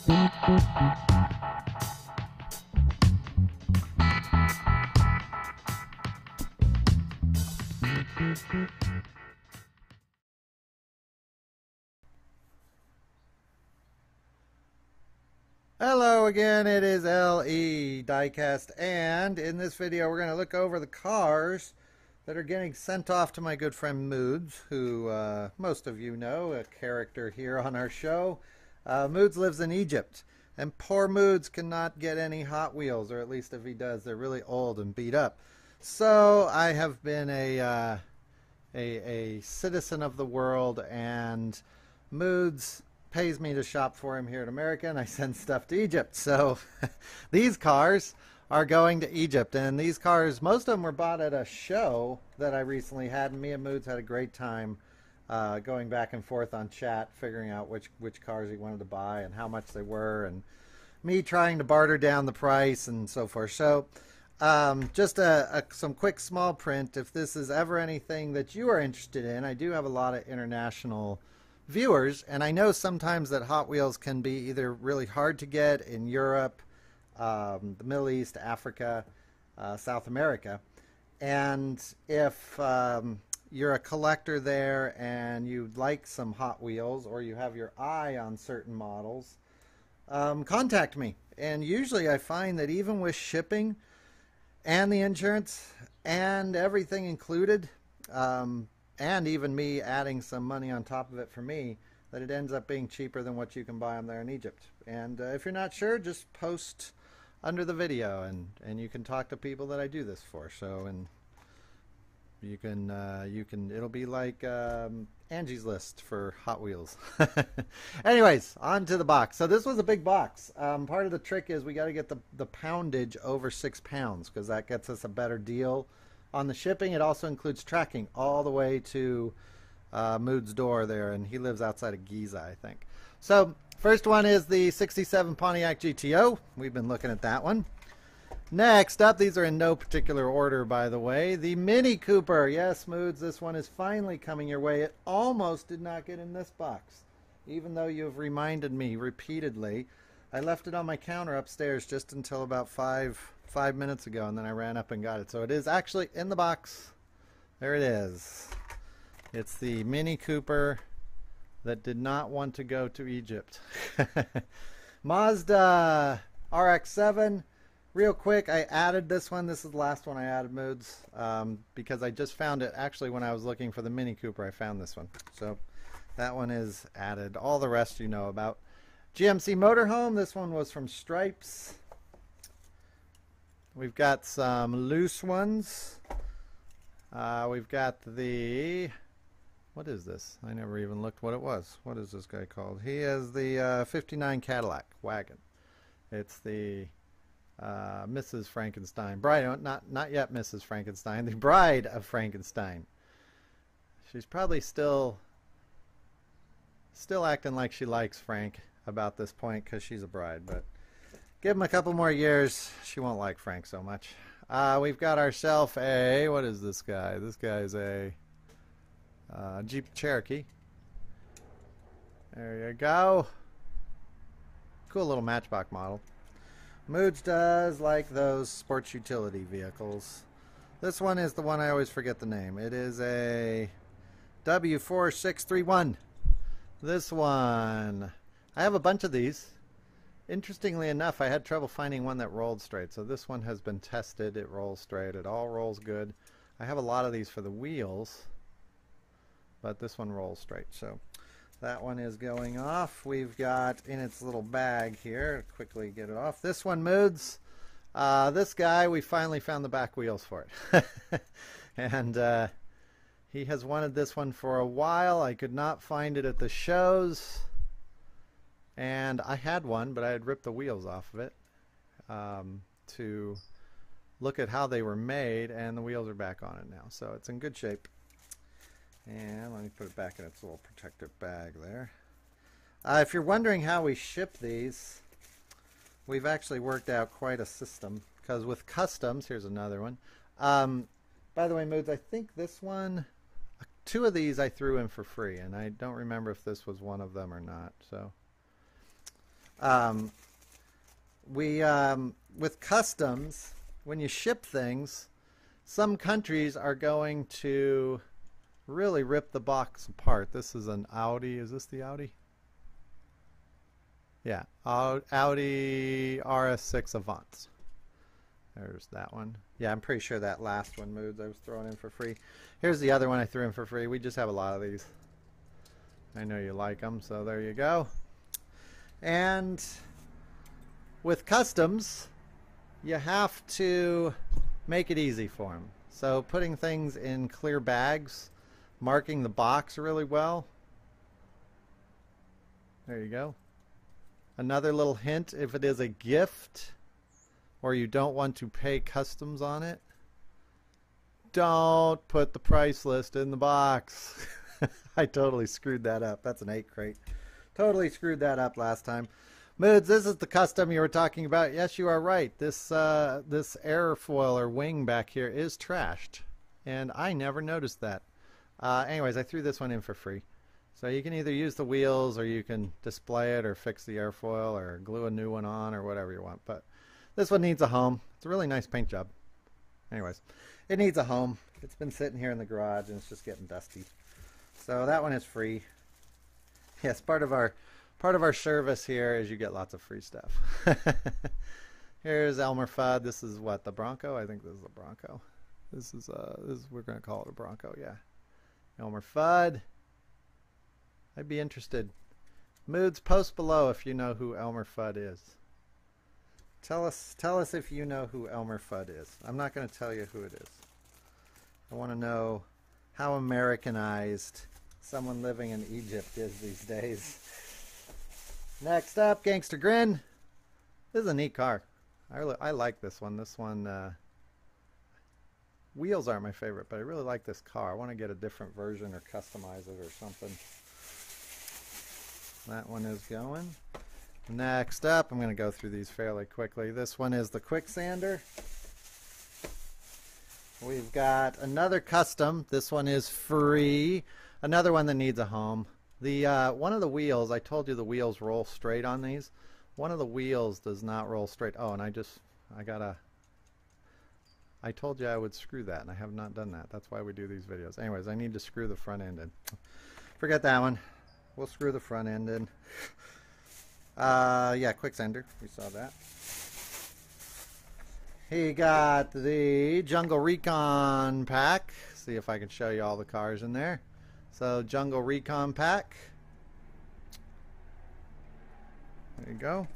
Hello again, it is LE Diecast, and in this video we're going to look over the cars that are getting sent off to my good friend Moodz, who most of you know, a character here on our show. Moodz lives in Egypt, and poor Moodz cannot get any Hot Wheels, or at least if he does, they're really old and beat up. So I have been a citizen of the world, and Moodz pays me to shop for him here in America, and I send stuff to Egypt. So these cars are going to Egypt, and these cars, most of them were bought at a show that I recently had, and me and Moodz had a great time going back and forth on chat, figuring out which cars he wanted to buy and how much they were, and me trying to barter down the price and so forth. So just some quick small print. If this is ever anything that you are interested in, I do have a lot of international viewers, and I know sometimes that Hot Wheels can be either really hard to get in Europe, the Middle East, Africa, South America, and if you're a collector there and you'd like some Hot Wheels, or you have your eye on certain models, contact me. And usually I find that even with shipping and the insurance and everything included, and even me adding some money on top of it for me, that it ends up being cheaper than what you can buy them there in Egypt. And if you're not sure, just post under the video, and you can talk to people that I do this for. So, and you can it'll be like Angie's List for Hot Wheels. Anyways, on to the box. So this was a big box. Part of the trick is we got to get the poundage over 6 pounds, because that gets us a better deal on the shipping. It also includes tracking all the way to Mood's door there, and he lives outside of Giza, I think. So first one is the 67 Pontiac GTO. We've been looking at that one. Next up, these are in no particular order, by the way, the Mini Cooper. Yes, Moodz, this one is finally coming your way. It almost did not get in this box, even though you've reminded me repeatedly. I left it on my counter upstairs just until about five minutes ago, and then I ran up and got it. So it is actually in the box. There it is. It's the Mini Cooper that did not want to go to Egypt. Mazda RX-7. Real quick, I added this one. This is the last one I added, Moodz, because I just found it. Actually, when I was looking for the Mini Cooper, I found this one. So that one is added. All the rest you know about. GMC Motorhome. This one was from Stripes. We've got some loose ones. We've got the, what is this? I never even looked what it was. What is this guy called? He is the 59 Cadillac wagon. It's the Mrs. Frankenstein. Bride, not yet Mrs. Frankenstein. The Bride of Frankenstein. She's probably still acting like she likes Frank about this point, because she's a bride, but give him a couple more years, she won't like Frank so much. We've got ourselves a, what is this guy? This guy is a Jeep Cherokee. There you go. Cool little Matchbox model. Moodz does like those sports utility vehicles. This one is the one I always forget the name. It is a W4631. This one, I have a bunch of these. Interestingly enough, I had trouble finding one that rolled straight. So this one has been tested. It rolls straight. It all rolls good. I have a lot of these for the wheels, but this one rolls straight. So that one is going off. We've got in its little bag here, quickly get it off. This one, Moodz. This guy, we finally found the back wheels for it. And he has wanted this one for a while. I could not find it at the shows. And I had one, but I had ripped the wheels off of it to look at how they were made, and the wheels are back on it now. So it's in good shape. And let me put it back in its little protective bag there. If you're wondering how we ship these, we've actually worked out quite a system. Because with customs, here's another one. By the way, Moodz, I think this one, 2 of these I threw in for free, and I don't remember if this was one of them or not. So Um, with customs, when you ship things, some countries are going to really rip the box apart. This is an Audi. Is this the Audi? Yeah, Audi RS6 Avant. There's that one. Yeah, I'm pretty sure that last one, Moodz, I was throwing in for free. Here's the other one I threw in for free. We just have a lot of these. I know you like them, so there you go. And with customs, you have to make it easy for them. So putting things in clear bags, marking the box really well. There you go. Another little hint, if it is a gift or you don't want to pay customs on it, don't put the price list in the box. I totally screwed that up. That's an 8 crate. Totally screwed that up last time. Moodz, this is the custom you were talking about. Yes, you are right. This airfoil or wing back here is trashed, and I never noticed that. Anyways, I threw this one in for free. So you can either use the wheels, or you can display it, or fix the airfoil, or glue a new one on, or whatever you want. But this one needs a home. It's a really nice paint job. Anyways, it needs a home. It's been sitting here in the garage, and it's just getting dusty. So that one is free. Yes, part of our service here is you get lots of free stuff. Here's Elmer Fudd. This is what, the Bronco? I think this is a Bronco. This is we're gonna call it a Bronco, yeah. Elmer Fudd. I'd be interested. Moodz, post below if you know who Elmer Fudd is. Tell us if you know who Elmer Fudd is. I'm not going to tell you who it is. I want to know how Americanized someone living in Egypt is these days. Next up, Gangster Grin. This is a neat car. I like this one. This one, wheels aren't my favorite, but I really like this car. I want to get a different version or customize it or something. That one is going. Next up, I'm going to go through these fairly quickly. This one is the Quicksander. We've got another custom. This one is free. Another one that needs a home. The one of the wheels, I told you the wheels roll straight on these. One of the wheels does not roll straight. Oh, and I told you I would screw that, and I have not done that. That's why we do these videos. Anyways, I need to screw the front end in. Forget that one. We'll screw the front end in. Yeah, Quicksander. We saw that. He got the Jungle Recon pack. See if I can show you all the cars in there. So, Jungle Recon pack. There you go.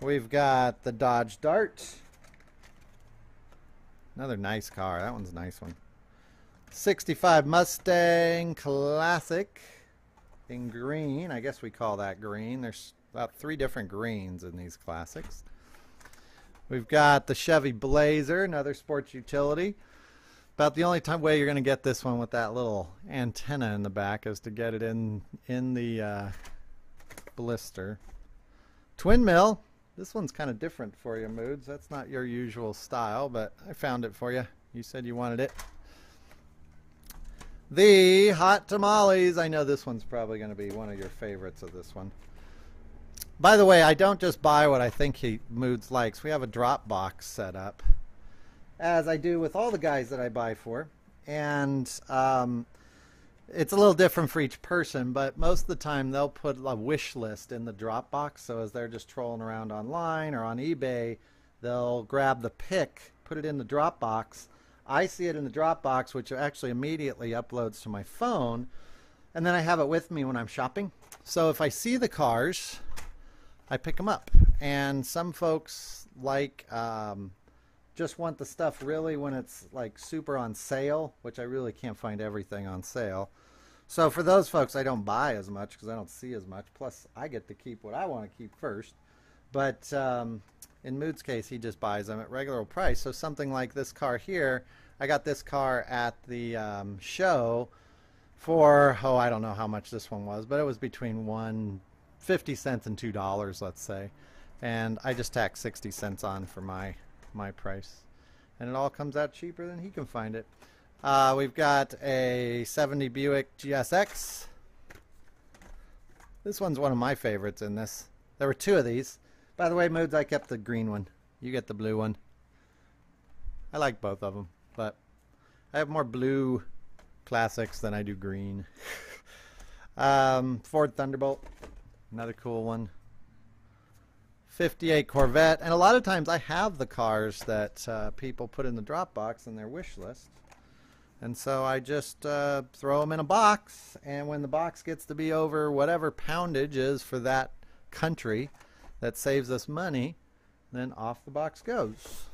We've got the Dodge Dart. Another nice car. That one's a nice one. 65 Mustang Classic in green. I guess we call that green. There's about 3 different greens in these classics. We've got the Chevy Blazer, another sports utility. About the only way you're going to get this one with that little antenna in the back is to get it in the blister. Twin Mill. This one's kind of different for you, Moodz. That's not your usual style, but I found it for you. You said you wanted it. The Hot Tamales. I know this one's probably going to be one of your favorites of this one. By the way, I don't just buy what I think Moodz likes. We have a drop box set up, as I do with all the guys that I buy for. And it's a little different for each person, but most of the time they'll put a wish list in the drop box. So as they're just trolling around online or on eBay, they'll grab the pic, put it in the drop box. I see it in the Dropbox, which actually immediately uploads to my phone, and then I have it with me when I'm shopping. So if I see the cars, I pick them up. And some folks just want the stuff really when it's like super on sale, which I really can't find everything on sale. So for those folks, I don't buy as much because I don't see as much. Plus, I get to keep what I want to keep first. But in Mood's case, he just buys them at regular price. So something like this car here, I got this car at the show for, I don't know how much this one was, but it was between 50 cents and $2, let's say. And I just tacked 60 cents on for my price. And it all comes out cheaper than he can find it. We've got a 70 Buick GSX. This one's one of my favorites in this. There were two of these. By the way, Moodz, I kept the green one. You get the blue one. I like both of them, but I have more blue classics than I do green. Ford Thunderbolt, another cool one. 58 Corvette, and a lot of times I have the cars that people put in the drop box in their wish list, and so I just throw them in a box, and when the box gets to be over whatever poundage is for that country that saves us money, then off the box goes.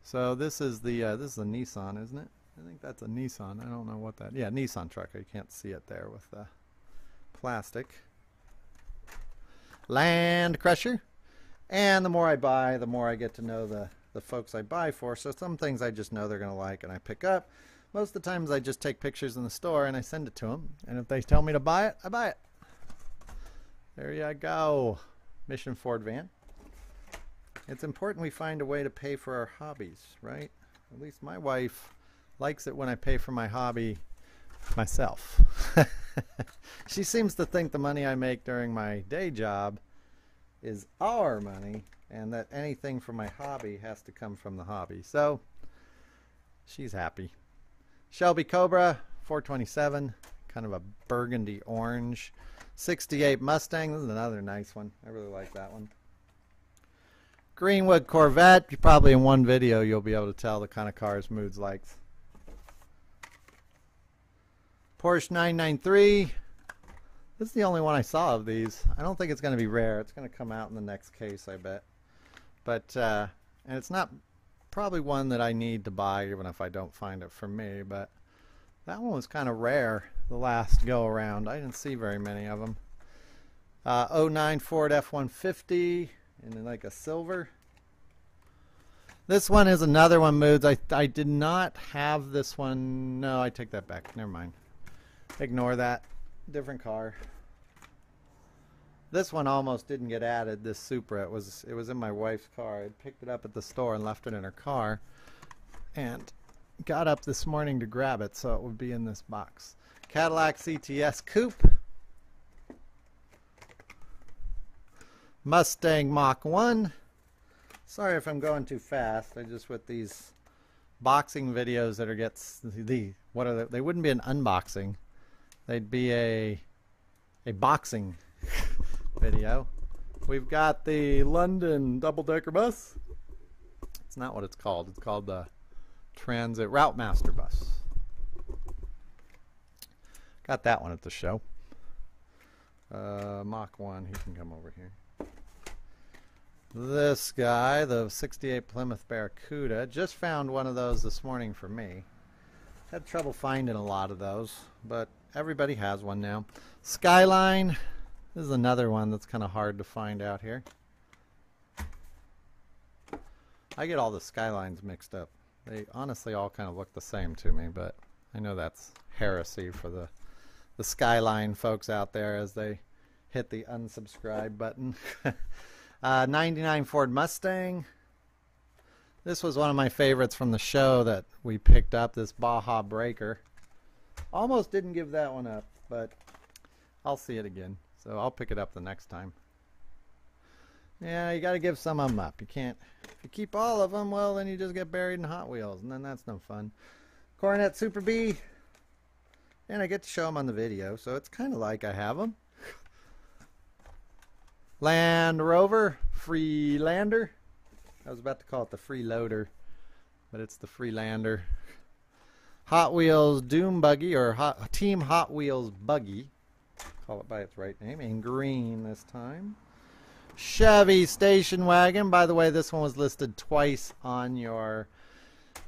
So this is the Nissan, isn't it? I think that's a Nissan. I don't know what that. Yeah, Nissan truck. You can't see it there with the plastic. Land Crusher. And the more I buy, the more I get to know the folks I buy for. So some things I just know they're going to like and I pick up. Most of the times I just take pictures in the store and I send it to them. And if they tell me to buy it, I buy it. There you go. Mission Ford van. It's important we find a way to pay for our hobbies, right? At least my wife likes it when I pay for my hobby myself. She seems to think the money I make during my day job is our money and that anything from my hobby has to come from the hobby. So she's happy. Shelby Cobra 427, kind of a burgundy orange. 68 Mustang, this is another nice one. I really like that one. Greenwood Corvette, you probably in one video you'll be able to tell the kind of cars Moodz likes. Porsche 993. This is the only one I saw of these. I don't think it's going to be rare. It's going to come out in the next case, I bet. But, and it's not probably one that I need to buy even if I don't find it for me, but that one was kind of rare the last go around. I didn't see very many of them. 09 Ford F-150 in like a silver. This one is another one, Moodz. I did not have this one. No, I take that back. Never mind. Ignore that. Different car. This one almost didn't get added, this Supra. It was in my wife's car. I picked it up at the store and left it in her car. And got up this morning to grab it so it would be in this box. Cadillac CTS Coupe. Mustang Mach 1. Sorry if I'm going too fast. I just, with these boxing videos that are they wouldn't be an unboxing. They'd be a boxing video. We've got the London double-decker bus. It's not what it's called. It's called the Transit Route Master bus. Got that one at the show. Mach 1. He can come over here. This guy, the 68 Plymouth Barracuda, just found one of those this morning for me. Had trouble finding a lot of those, but everybody has one now. Skyline. This is another one that's kind of hard to find out here. I get all the Skylines mixed up. They honestly all kind of look the same to me, but I know that's heresy for the Skyline folks out there as they hit the unsubscribe button. 99 Ford Mustang. This was one of my favorites from the show that we picked up, this Baja Breaker. Almost didn't give that one up, but I'll see it again. So I'll pick it up the next time. Yeah, you got to give some of them up. You can't, if you keep all of them, well, then you just get buried in Hot Wheels, and then that's no fun. Coronet Super B. And I get to show them on the video, so it's kind of like I have them. Land Rover Freelander. I was about to call it the Freeloader, but it's the Freelander. Hot Wheels Doom Buggy, or Team Hot Wheels Buggy. Call it by its right name, in green this time. Chevy Station Wagon. By the way, this one was listed twice on your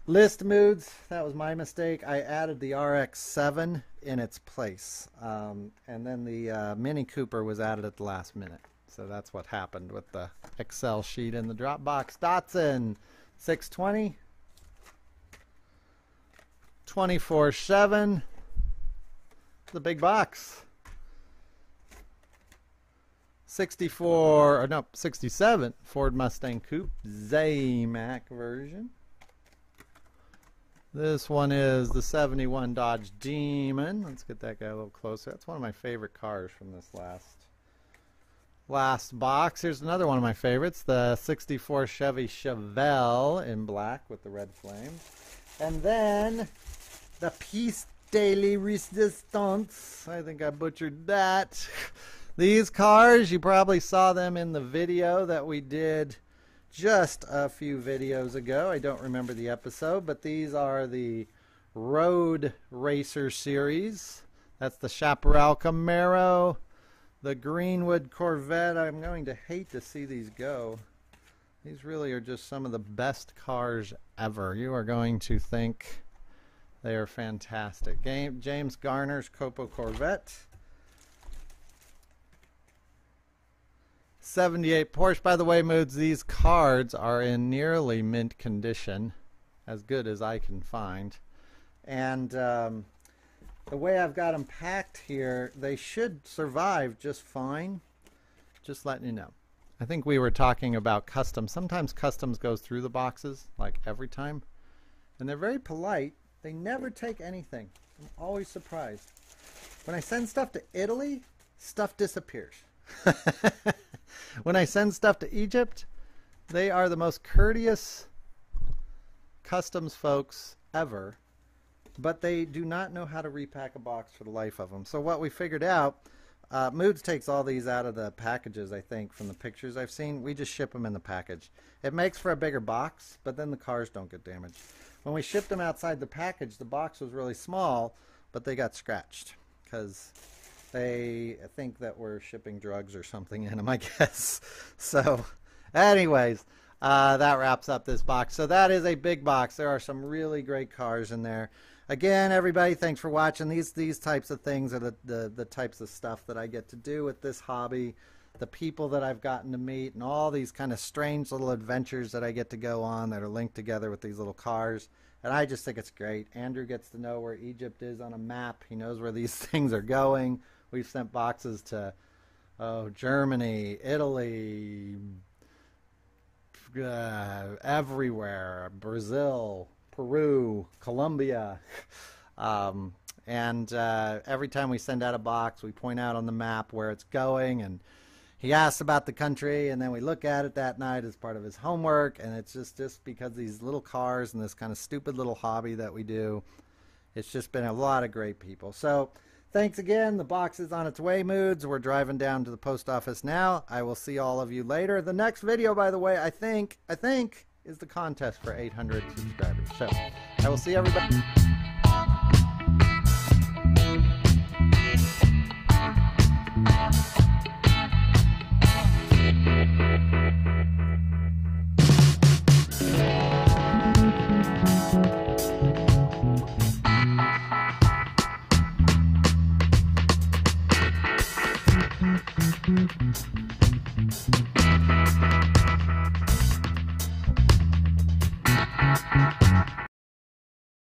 list, Moodz. That was my mistake. I added the RX-7 in its place. And then the Mini Cooper was added at the last minute. So that's what happened with the Excel sheet in the Dropbox. Datsun 620. 24/7. The big box. 67 Ford Mustang Coupe Zamac version. This one is the 71 Dodge Demon. Let's get that guy a little closer. That's one of my favorite cars from this last box. Here's another one of my favorites, the 64 Chevy Chevelle in black with the red flames. And then the Piece de Resistance. I think I butchered that. These cars, you probably saw them in the video that we did just a few videos ago. I don't remember the episode, but these are the Road Racer series. That's the Chaparral Camaro, the Greenwood Corvette. I'm going to hate to see these go. These really are just some of the best cars ever. You are going to think they are fantastic. James Garner's Copo Corvette. 78 Porsche. By the way, Moodz, these cards are in nearly mint condition, as good as I can find. And the way I've got them packed here, they should survive just fine. Just letting you know. I think we were talking about customs. Sometimes customs goes through the boxes, like every time. And they're very polite. They never take anything. I'm always surprised. When I send stuff to Italy, stuff disappears. When I send stuff to Egypt, they are the most courteous customs folks ever, but they do not know how to repack a box for the life of them. So what we figured out, Moodz takes all these out of the packages, I think, from the pictures I've seen. We just ship them in the package. It makes for a bigger box, but then the cars don't get damaged. When we shipped them outside the package, the box was really small, but they got scratched because they think that we're shipping drugs or something in them, I guess. So, anyways, that wraps up this box. So that is a big box. There are some really great cars in there. Again, everybody, thanks for watching. These types of things are the types of stuff that I get to do with this hobby. The people that I've gotten to meet and all these kind of strange little adventures that I get to go on that are linked together with these little cars. And I just think it's great. Andrew gets to know where Egypt is on a map. He knows where these things are going. We've sent boxes to Germany, Italy, everywhere, Brazil, Peru, Colombia. And every time we send out a box, we point out on the map where it's going. And he asks about the country, and then we look at it that night as part of his homework. And it's just because these little cars and this kind of stupid little hobby that we do, it's just been a lot of great people. So thanks again. The box is on its way, Moodz. We're driving down to the post office now. I will see all of you later. The next video, by the way, I think is the contest for 800 subscribers. So I will see everybody.